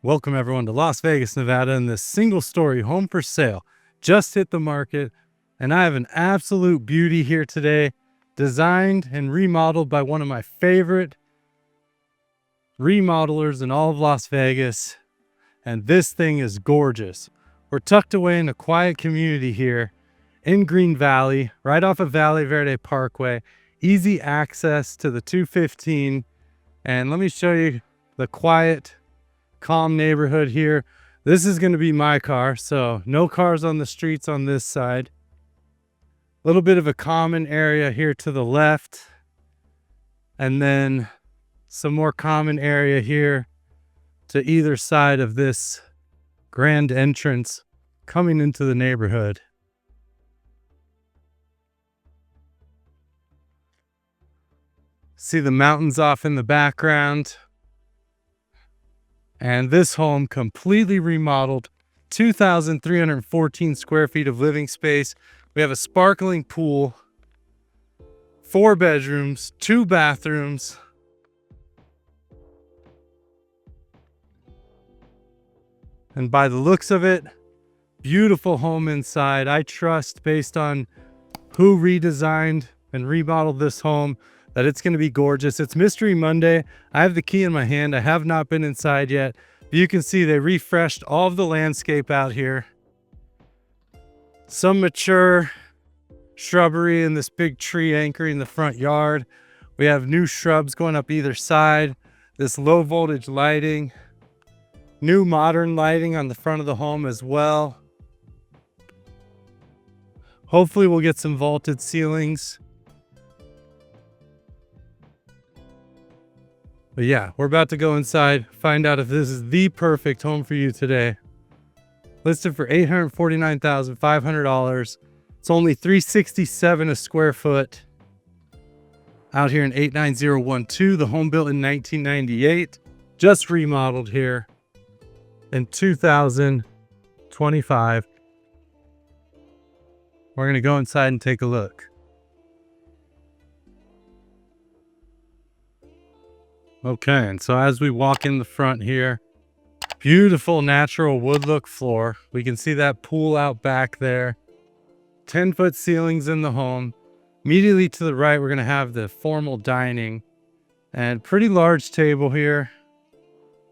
Welcome everyone to Las Vegas, Nevada, and this single-story home for sale just hit the market, and I have an absolute beauty here today, designed and remodeled by one of my favorite remodelers in all of Las Vegas, and this thing is gorgeous. We're tucked away in a quiet community here in Green Valley, right off of Valley Verde Parkway, easy access to the 215, and let me show you the quiet, calm neighborhood here. This is going to be my car, so no cars on the streets on this side. A little bit of a common area here to the left, and then some more common area here to either side of this grand entrance coming into the neighborhood. See the mountains off in the background. And this home completely remodeled, 2,314 square feet of living space. We have a sparkling pool, 4 bedrooms, 2 bathrooms. And by the looks of it, beautiful home inside. I trust, based on who redesigned and remodeled this home, that it's going to be gorgeous. It's Mystery Monday. I have the key in my hand. I have not been inside yet. But you can see they refreshed all of the landscape out here. Some mature shrubbery and this big tree anchoring the front yard. We have new shrubs going up either side. This low voltage lighting. New modern lighting on the front of the home as well. Hopefully we'll get some vaulted ceilings. But yeah, we're about to go inside, find out if this is the perfect home for you today. Listed for $849,500. It's only $367 a square foot. Out here in 89012, the home built in 1998. Just remodeled here in 2025. We're gonna go inside and take a look. Okay, and so as we walk in the front here, beautiful natural wood look floor. We can see that pool out back there. 10-foot ceilings in the home. Immediately to the right, we're going to have the formal dining. And pretty large table here.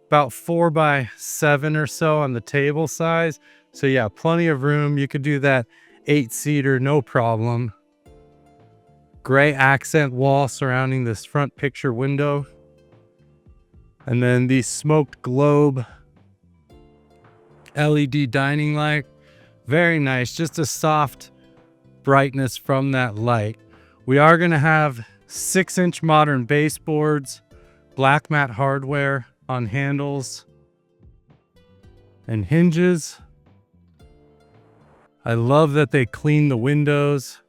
About 4 by 7 or so on the table size. So yeah, plenty of room. You could do that 8-seater, no problem. Gray accent wall surrounding this front picture window. And then the smoked globe LED dining light. Very nice. Just a soft brightness from that light. We are going to have 6-inch modern baseboards, black matte hardware on handles and hinges. I love that they clean the windows.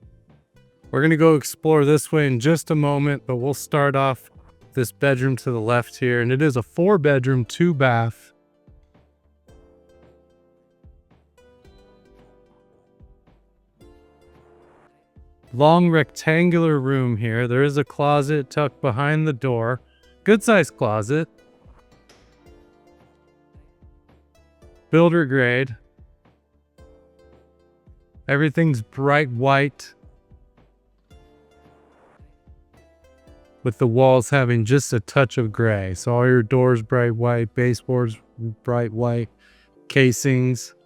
We're going to go explore this way in just a moment, but we'll start off this bedroom to the left here, and it is a 4-bedroom, 2-bath. Long rectangular room here. There is a closet tucked behind the door. Good sized closet. Builder grade. Everything's bright white, with the walls having just a touch of gray. So all your doors bright white, baseboards bright white, casings.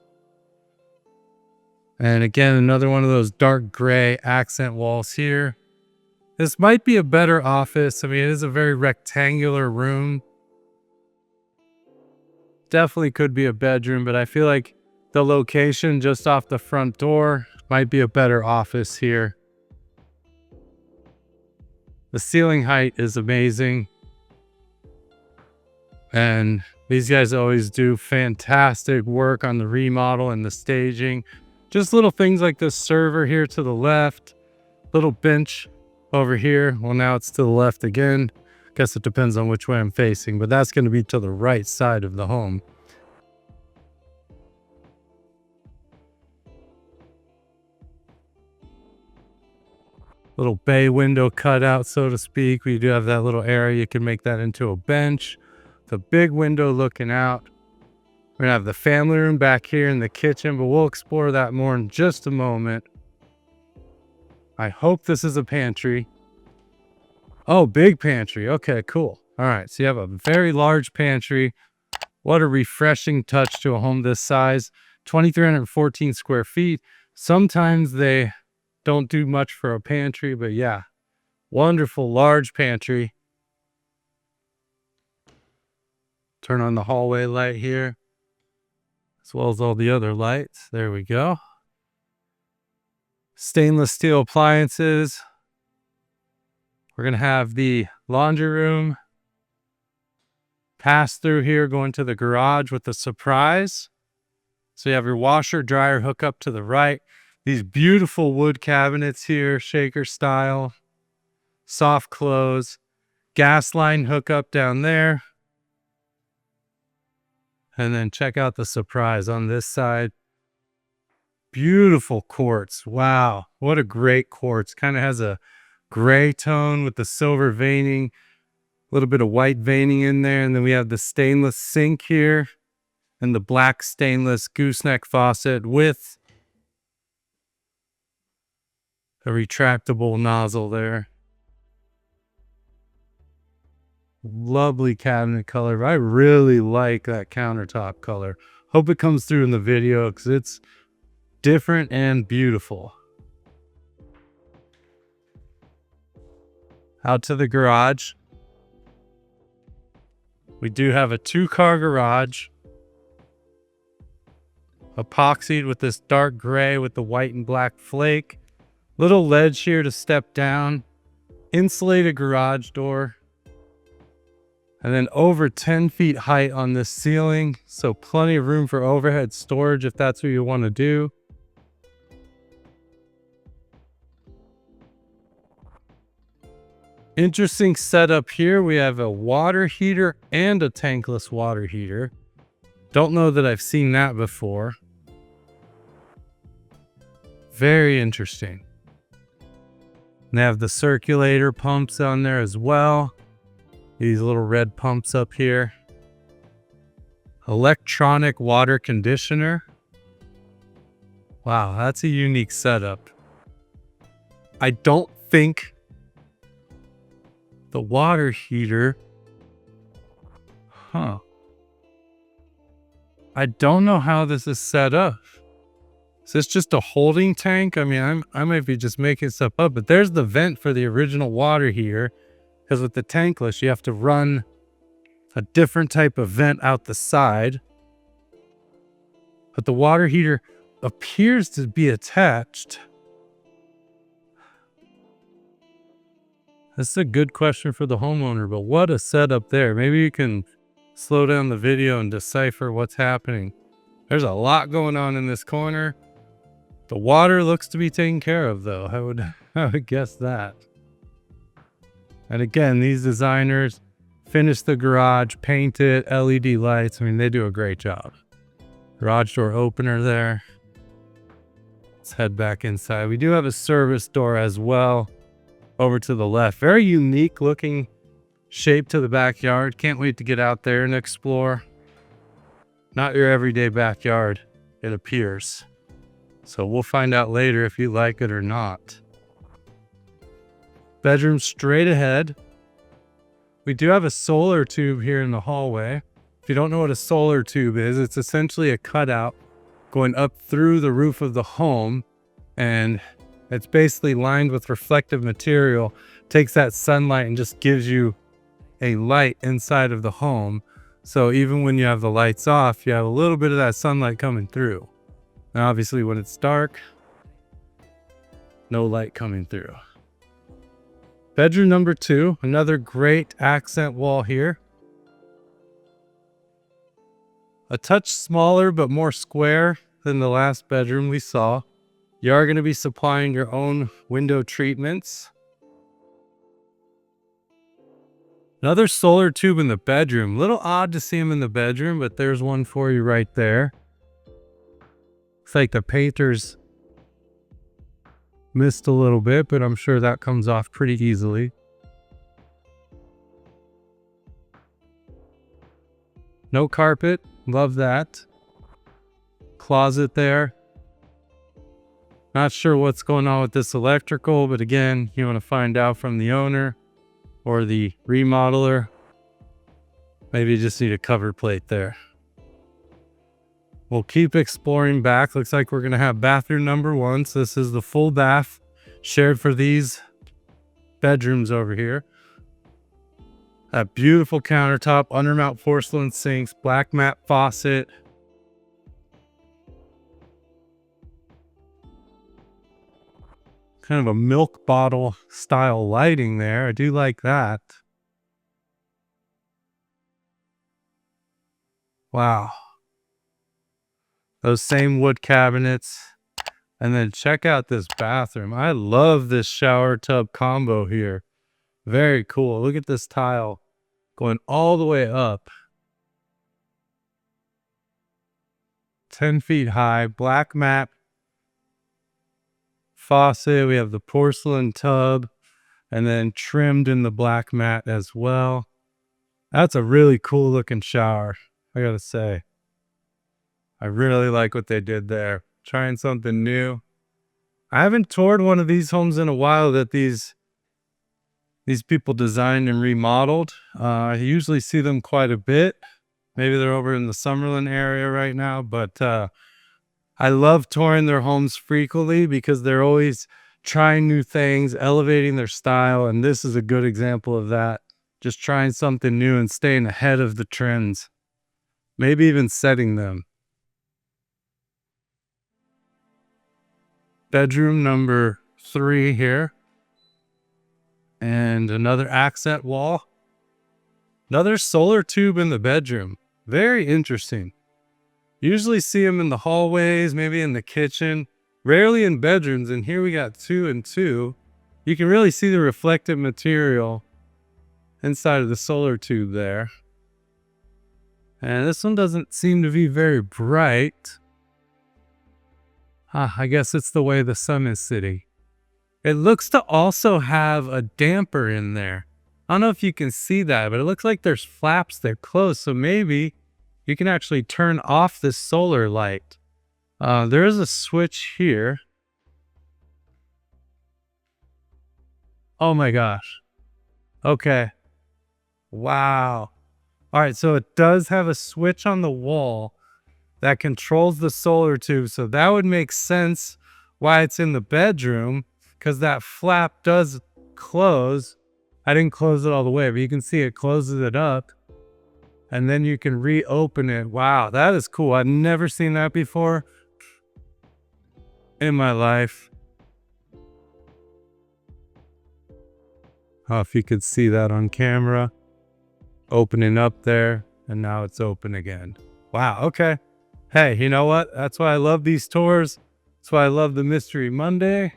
And again, another one of those dark gray accent walls here. This might be a better office. I mean, it is a very rectangular room. Definitely could be a bedroom, but I feel like the location just off the front door might be a better office here. The ceiling height is amazing. And these guys always do fantastic work on the remodel and the staging. Just little things like this server here to the left. Little bench over here. Well, now it's to the left again. Guess it depends on which way I'm facing, but that's going to be to the right side of the home. Little bay window cutout, so to speak. We do have that little area. You can make that into a bench. The big window looking out. We're gonna have the family room back here in the kitchen, but we'll explore that more in just a moment. I hope this is a pantry. Oh, big pantry. Okay, cool. All right, so you have a very large pantry. What a refreshing touch to a home this size. 2,314 square feet. Sometimes they don't do much for a pantry, but yeah, wonderful large pantry. Turn on the hallway light here, as well as all the other lights. There we go. Stainless steel appliances. We're going to have the laundry room pass through here, going to the garage with a surprise. So you have your washer dryer hook up to the right. These beautiful wood cabinets here, shaker style, soft close, gas line hookup down there. And then check out the surprise on this side. Beautiful quartz. Wow, what a great quartz. Kind of has a gray tone with the silver veining, a little bit of white veining in there. And then we have the stainless sink here and the black stainless gooseneck faucet with a retractable nozzle there. Lovely cabinet color. I really like that countertop color. Hope it comes through in the video because it's different and beautiful. Out to the garage. We do have a 2-car garage. Epoxied with this dark gray with the white and black flake. Little ledge here to step down. Insulated garage door. And then over 10 feet height on this ceiling. So plenty of room for overhead storage if that's what you want to do. Interesting setup here. We have a water heater and a tankless water heater. Don't know that I've seen that before. Very interesting. And they have the circulator pumps on there as well. These little red pumps up here. Electronic water conditioner. Wow, that's a unique setup. I don't think the water heater. I don't know how this is set up. Is this just a holding tank? I mean, I might be just making stuff up, but there's the vent for the original water heater. Because with the tankless, you have to run a different type of vent out the side. But the water heater appears to be attached. This is a good question for the homeowner, but what a setup there. Maybe you can slow down the video and decipher what's happening. There's a lot going on in this corner. The water looks to be taken care of, though. I would guess that. And again, these designers finish the garage, paint it, LED lights. I mean, they do a great job. Garage door opener there. Let's head back inside. We do have a service door as well over to the left. Very unique looking shape to the backyard. Can't wait to get out there and explore. Not your everyday backyard, it appears. So we'll find out later if you like it or not. Bedroom straight ahead. We do have a solar tube here in the hallway. If you don't know what a solar tube is, it's essentially a cutout going up through the roof of the home, and it's basically lined with reflective material, takes that sunlight and just gives you a light inside of the home. So even when you have the lights off, you have a little bit of that sunlight coming through. Now obviously when it's dark, no light coming through. Bedroom number 2, another great accent wall here. A touch smaller but more square than the last bedroom we saw. You are going to be supplying your own window treatments. Another solar tube in the bedroom. A little odd to see them in the bedroom, but there's one for you right there. Looks like the painters missed a little bit, but I'm sure that comes off pretty easily. No carpet. Love that. closet there. Not sure what's going on with this electrical, but again, you want to find out from the owner or the remodeler. Maybe you just need a cover plate there. We'll keep exploring back. Looks like we're going to have bathroom number 1. So this is the full bath shared for these bedrooms over here. That beautiful countertop, undermount porcelain sinks, black matte faucet. Kind of a milk bottle style lighting there. I do like that. Wow. Those same wood cabinets. And then check out this bathroom. I love this shower tub combo here. Very cool. Look at this tile going all the way up. 10 feet high, black matte faucet. We have the porcelain tub and then trimmed in the black matte as well. That's a really cool looking shower, I gotta say. I really like what they did there. Trying something new. I haven't toured one of these homes in a while that these people designed and remodeled. I usually see them quite a bit. Maybe they're over in the Summerlin area right now, but I love touring their homes frequently because they're always trying new things, elevating their style, and this is a good example of that. Just trying something new and staying ahead of the trends. Maybe even setting them. Bedroom number 3 here. And another accent wall. Another solar tube in the bedroom. Very interesting. Usually see them in the hallways, maybe in the kitchen. Rarely in bedrooms, and here we got 2 and 2. You can really see the reflective material inside of the solar tube there. And this one doesn't seem to be very bright. I guess it's the way the sun is sitting. It looks to also have a damper in there. I don't know if you can see that, but it looks like there's flaps that close. So maybe you can actually turn off this solar light. There is a switch here. Oh my gosh. Okay. Wow. All right, so it does have a switch on the wall that controls the solar tube. So that would make sense why it's in the bedroom, because that flap does close. I didn't close it all the way, but you can see it closes it up. And then you can reopen it. Wow, that is cool. I've never seen that before in my life. Oh, if you could see that on camera. Opening up there, and now it's open again. Wow, okay. Hey, you know what? That's why I love these tours. That's why I love the Mystery Monday.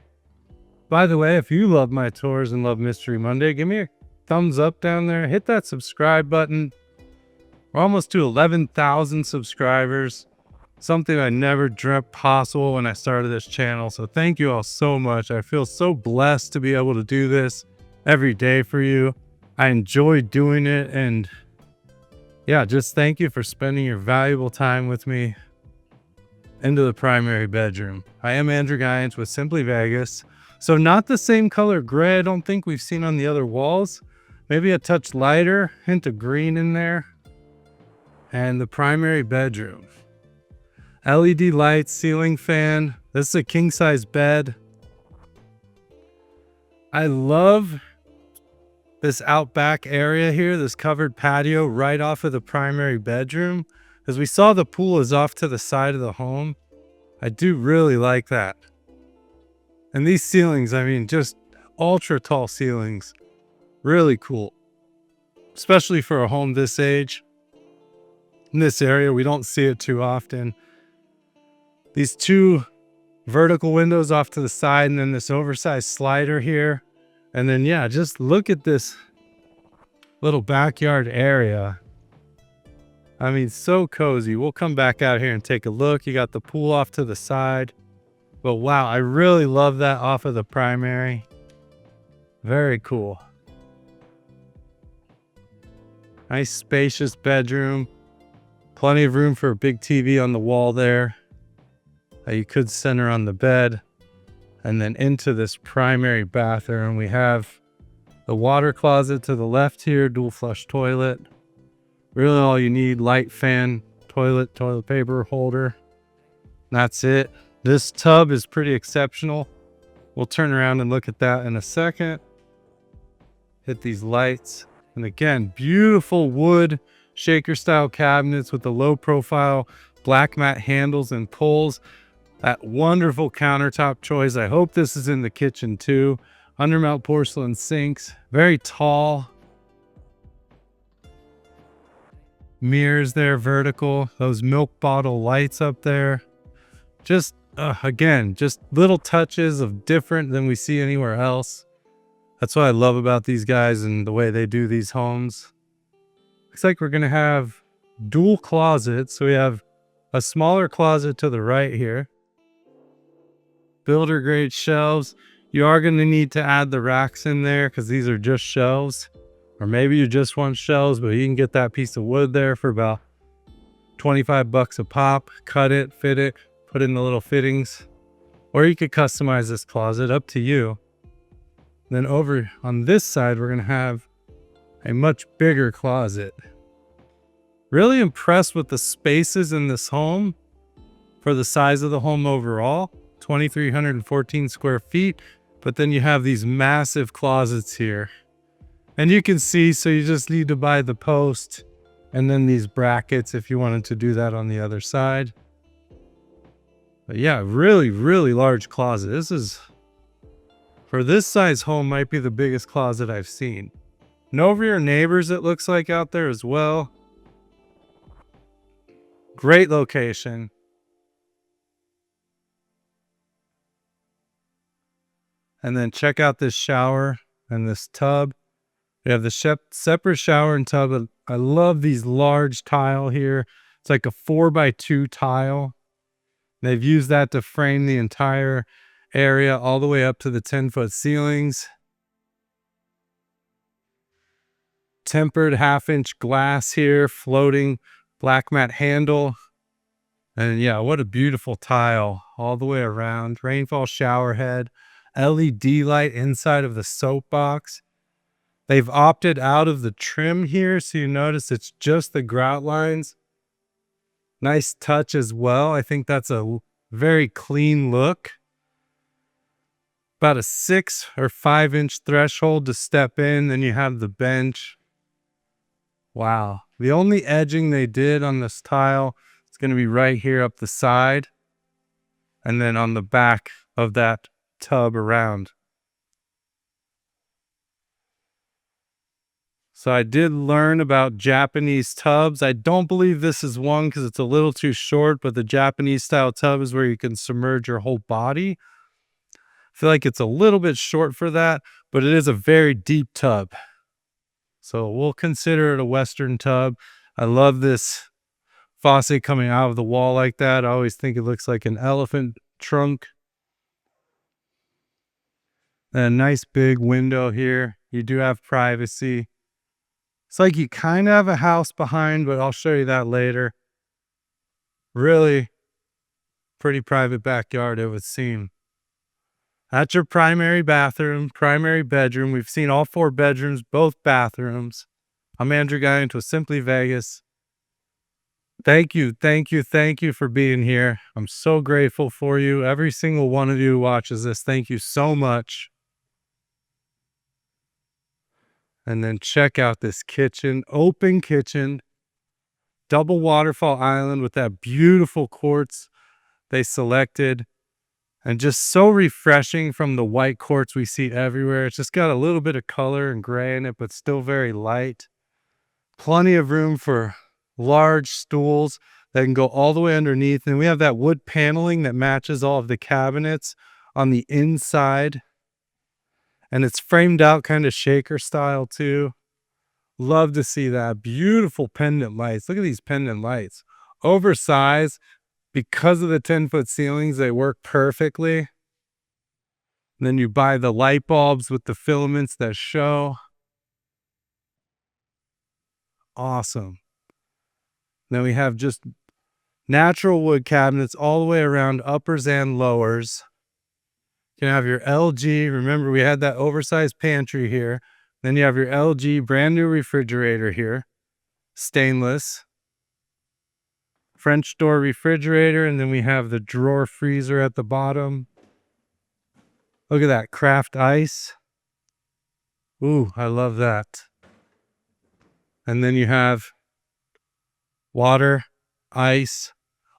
By the way, if you love my tours and love Mystery Monday, give me a thumbs up down there. Hit that subscribe button. We're almost to 11,000 subscribers. Something I never dreamt possible when I started this channel. So thank you all so much. I feel so blessed to be able to do this every day for you. I enjoy doing it, and yeah, just thank you for spending your valuable time with me into the primary bedroom. I am Andrew Guiant with Simply Vegas. So not the same color gray I don't think we've seen on the other walls. Maybe a touch lighter, hint of green in there. And the primary bedroom. LED lights, ceiling fan. This is a king size bed. I love this out back area here, this covered patio right off of the primary bedroom. As we saw, the pool is off to the side of the home. I do really like that. And these ceilings, I mean, just ultra tall ceilings. Really cool. Especially for a home this age. In this area, we don't see it too often. These 2 vertical windows off to the side, and then this oversized slider here. And then, yeah, just look at this little backyard area. I mean, so cozy. We'll come back out here and take a look. You got the pool off to the side. But wow, I really love that off of the primary. Very cool. Nice spacious bedroom. Plenty of room for a big TV on the wall there. that you could center on the bed. And then into this primary bathroom, we have the water closet to the left here, dual flush toilet. Really all you need, light fan, toilet paper holder. That's it. This tub is pretty exceptional. We'll turn around and look at that in a second. Hit these lights. And again, beautiful wood shaker style cabinets with the low profile black matte handles and pulls. That wonderful countertop choice. I hope this is in the kitchen too. Undermount porcelain sinks, very tall. Mirrors there, vertical. Those milk bottle lights up there. Just, again, just little touches of different than we see anywhere else. That's what I love about these guys and the way they do these homes. Looks like we're gonna have dual closets. So we have a smaller closet to the right here. Builder grade shelves. You are gonna need to add the racks in there because these are just shelves. Or maybe you just want shelves, but you can get that piece of wood there for about 25 bucks a pop. Cut it, fit it, put in the little fittings. Or you could customize this closet, up to you. Then over on this side, we're gonna have a much bigger closet. Really impressed with the spaces in this home for the size of the home overall, 2,314 square feet. But then you have these massive closets here. And you can see, so you just need to buy the post and then these brackets if you wanted to do that on the other side. But yeah, really, really large closet. This is, for this size home, might be the biggest closet I've seen. No rear neighbors, it looks like, out there as well. Great location. And then check out this shower and this tub. We have the separate shower and tub. I love these large tile here. It's like a 4x2 tile. They've used that to frame the entire area all the way up to the 10-foot ceilings. Tempered 1/2-inch glass here, floating black matte handle. And yeah, what a beautiful tile all the way around. Rainfall shower head, LED light inside of the soap box. They've opted out of the trim here, so you notice it's just the grout lines. Nice touch as well. I think that's a very clean look. About a 6 or 5-inch threshold to step in. Then you have the bench. Wow. The only edging they did on this tile is going to be right here up the side. And then on the back of that tub around. So I did learn about Japanese tubs. I don't believe this is one because it's a little too short, but the Japanese style tub is where you can submerge your whole body. I feel like it's a little bit short for that, but it is a very deep tub. So we'll consider it a Western tub. I love this faucet coming out of the wall like that. I always think it looks like an elephant trunk. And a nice big window here. You do have privacy. It's like you kind of have a house behind, but I'll show you that later. Really pretty private backyard, it would seem. That's your primary bathroom, primary bedroom. We've seen all 4 bedrooms, both bathrooms. I'm Andrew Guiant with Simply Vegas. Thank you for being here. I'm so grateful for you. Every single one of you who watches this, thank you so much. And then check out this kitchen, open kitchen, double waterfall island with that beautiful quartz they selected. And just so refreshing from the white quartz we see everywhere. It's just got a little bit of color and gray in it, but still very light. Plenty of room for large stools that can go all the way underneath. And we have that wood paneling that matches all of the cabinets on the inside. And it's framed out kind of shaker style too. Love to see that. Beautiful pendant lights. Look at these pendant lights. Oversized. Because of the 10-foot ceilings, they work perfectly. And then you buy the light bulbs with the filaments that show. Awesome. Then we have just Natural wood cabinets all the way around, uppers and lowers. You can have your LG. Remember, we had that oversized pantry here. Then you have your LG brand new refrigerator here. Stainless. French door refrigerator, and then we have the drawer freezer at the bottom. Look at that craft ice. Ooh, I love that. And then you have water, ice.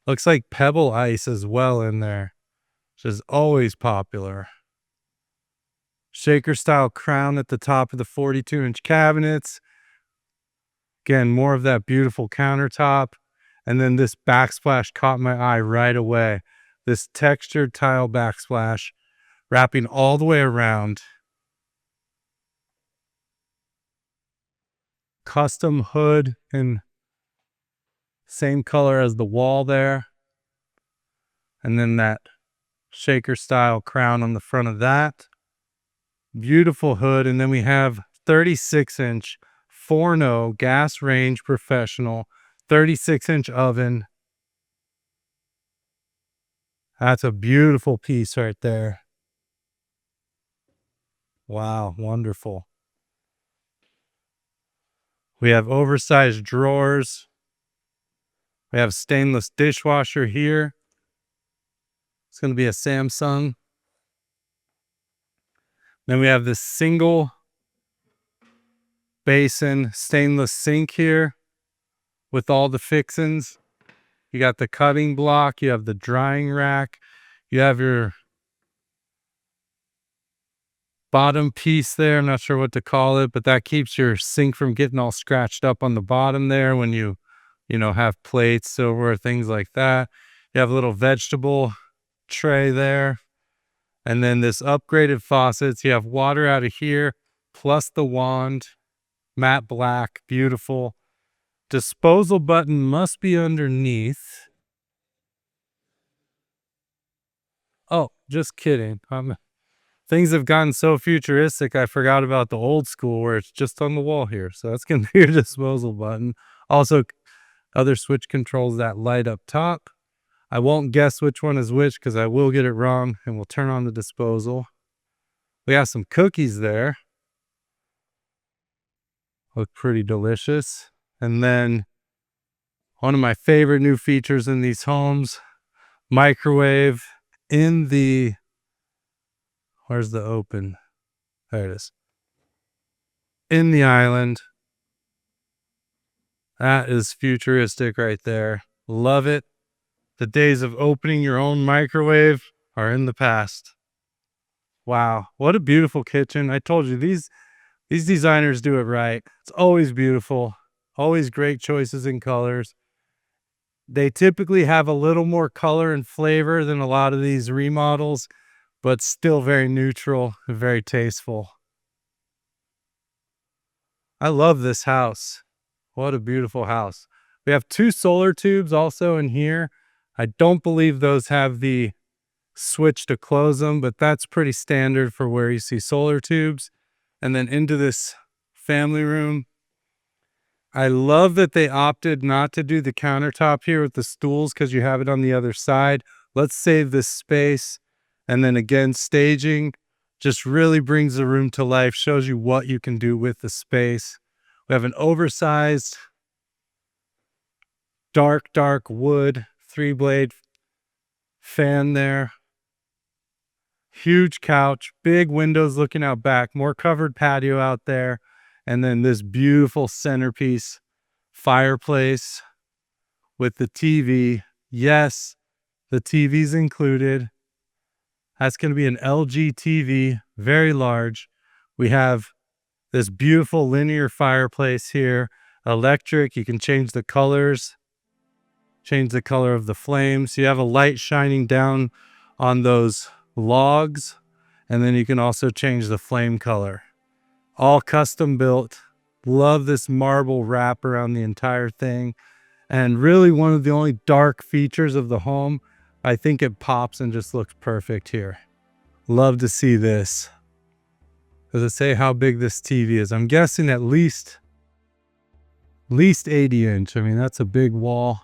Looks like pebble ice as well in there, which is always popular. Shaker style crown at the top of the 42-inch cabinets. Again, more of that beautiful countertop. And then this backsplash caught my eye right away. This textured tile backsplash wrapping all the way around. Custom hood in same color as the wall there. And then that shaker style crown on the front of that. Beautiful hood. And then we have 36-inch Forno gas range professional 36-inch oven. That's a beautiful piece right there. Wow, wonderful. We have oversized drawers. We have stainless dishwasher here. It's going to be a Samsung. Then we have this single basin stainless sink here with all the fixings. You got the cutting block, you have the drying rack, you have your bottom piece there. I'm not sure what to call it, but that keeps your sink from getting all scratched up on the bottom there when you have plates, silverware, things like that. You have a little vegetable tray there. And then this upgraded faucets. You have water out of here, plus the wand, matte black, beautiful. Disposal button must be underneath. Oh, just kidding. Things have gotten so futuristic, I forgot about the old school where it's just on the wall here. So that's going to be your disposal button. Also, other switch controls that light up top. I won't guess which one is which because I will get it wrong, and we'll turn on the disposal. We have some cookies there. Look pretty delicious. And then one of my favorite new features in these homes, microwave in the, where's the open? There it is. In the island. That is futuristic right there. Love it. The days of opening your own microwave are in the past. Wow, what a beautiful kitchen. I told you, these designers do it right. It's always beautiful, always great choices in colors. They typically have a little more color and flavor than a lot of these remodels, but still very neutral and very tasteful. I love this house. What a beautiful house. We have 2 solar tubes also in here. I don't believe those have the switch to close them, but that's pretty standard for where you see solar tubes. And then into this family room. I love that they opted not to do the countertop here with the stools because you have it on the other side. Let's save this space. And then again, staging just really brings the room to life, shows you what you can do with the space. We have an oversized dark wood 3-blade fan there. Huge couch, big windows looking out back, more covered patio out there. And then this beautiful centerpiece fireplace with the TV. Yes, the TV's included. That's going to be an LG TV, very large. We have this beautiful linear fireplace here, electric. You can change the colors, change the color of the flames. You have a light shining down on those logs, and then you can also change the flame color. All custom built. Love this marble wrap around the entire thing. And really one of the only dark features of the home. I think it pops and just looks perfect here. Love to see this. Does it say how big this TV is? I'm guessing at least 80 inch. I mean, that's a big wall.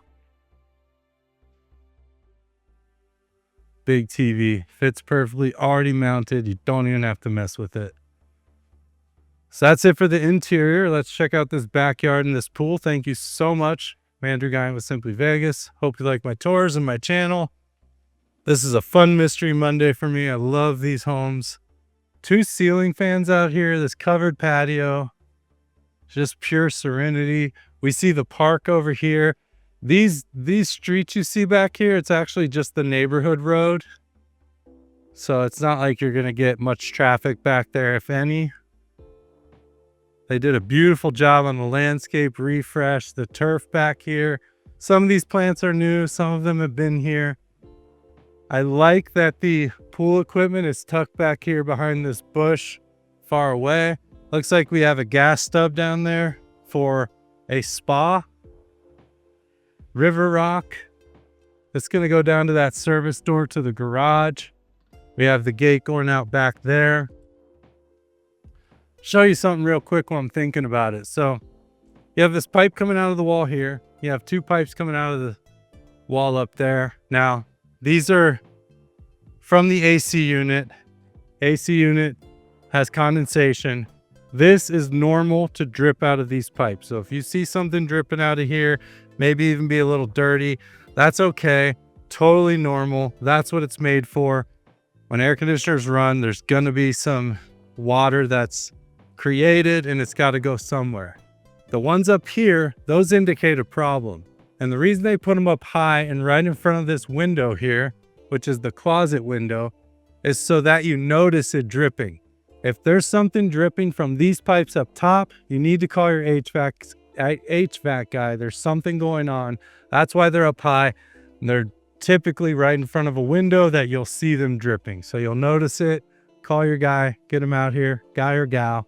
Big TV, fits perfectly, already mounted. You don't even have to mess with it. So that's it for the interior. Let's check out this backyard and this pool. Thank you so much, Guiant with Simply Vegas. Hope you like my tours and my channel. This is a fun mystery Monday for me. I love these homes. 2 ceiling fans out here, this covered patio, just pure serenity. We see the park over here. These streets you see back here, it's actually just the neighborhood road. So it's not like you're gonna get much traffic back there, if any. They did a beautiful job on the landscape refresh, the turf back here. Some of these plants are new, some of them have been here. I like that the pool equipment is tucked back here behind this bush far away. Looks like we have a gas stub down there for a spa. River Rock. It's going to go down to that service door to the garage. We have the gate going out back there. Show you something real quick while I'm thinking about it. So you have this pipe coming out of the wall here. You have 2 pipes coming out of the wall up there. Now, these are from the AC unit. AC unit has condensation. This is normal to drip out of these pipes. So if you see something dripping out of here, maybe even be a little dirty, that's okay. Totally normal. That's what it's made for. When air conditioners run, there's going to be some water that's created and it's got to go somewhere. The ones up here, those indicate a problem. And the reason they put them up high and right in front of this window here, which is the closet window, is so that you notice it dripping. If there's something dripping from these pipes up top, you need to call your HVAC guy. There's something going on. That's why they're up high. And they're typically right in front of a window that you'll see them dripping. So you'll notice it, call your guy, get him out here, guy or gal,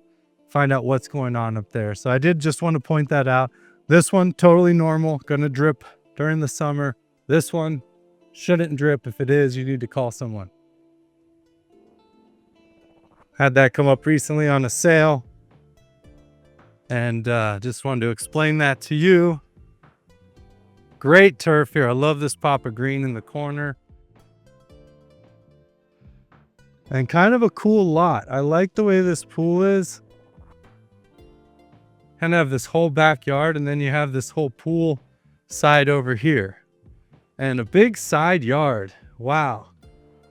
find out what's going on up there. So I did just want to point that out. This one, totally normal, gonna drip during the summer. This one shouldn't drip. If it is, you need to call someone. Had that come up recently on a sale. And just wanted to explain that to you. Great turf here. I love this pop of green in the corner. And kind of a cool lot. I like the way this pool is. Kind of have this whole backyard and then you have this whole pool side over here. And a big side yard. Wow.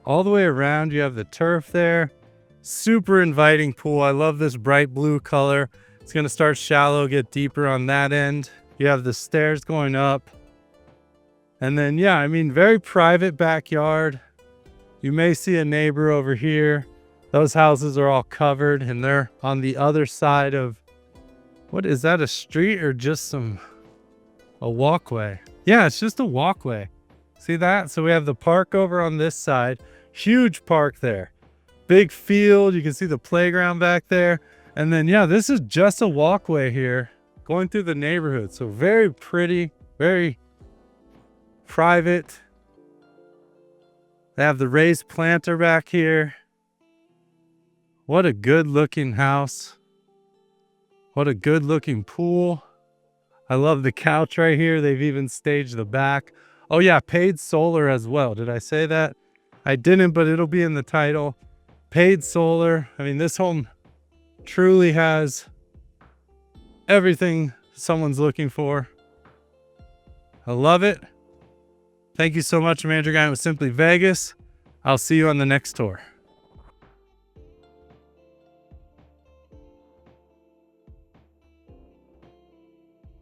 All the way around you have the turf there. Super inviting pool. I love this bright blue color. It's going to start shallow, get deeper on that end. You have the stairs going up. And then, yeah, I mean, very private backyard. You may see a neighbor over here. Those houses are all covered and they're on the other side of, what is that, a street or just a walkway? Yeah, it's just a walkway. See that? So we have the park over on this side. Huge park there. Big field. You can see the playground back there. And then, yeah, this is just a walkway here going through the neighborhood. So very pretty, very private. They have the raised planter back here. What a good looking house. What a good looking pool. I love the couch right here. They've even staged the back. Oh yeah, paid solar as well. Did I say that? I didn't, but it'll be in the title. Paid solar. I mean, this home truly has everything someone's looking for. I love it. Thank you so much. I'm Guiant with Simply Vegas. I'll see you on the next tour.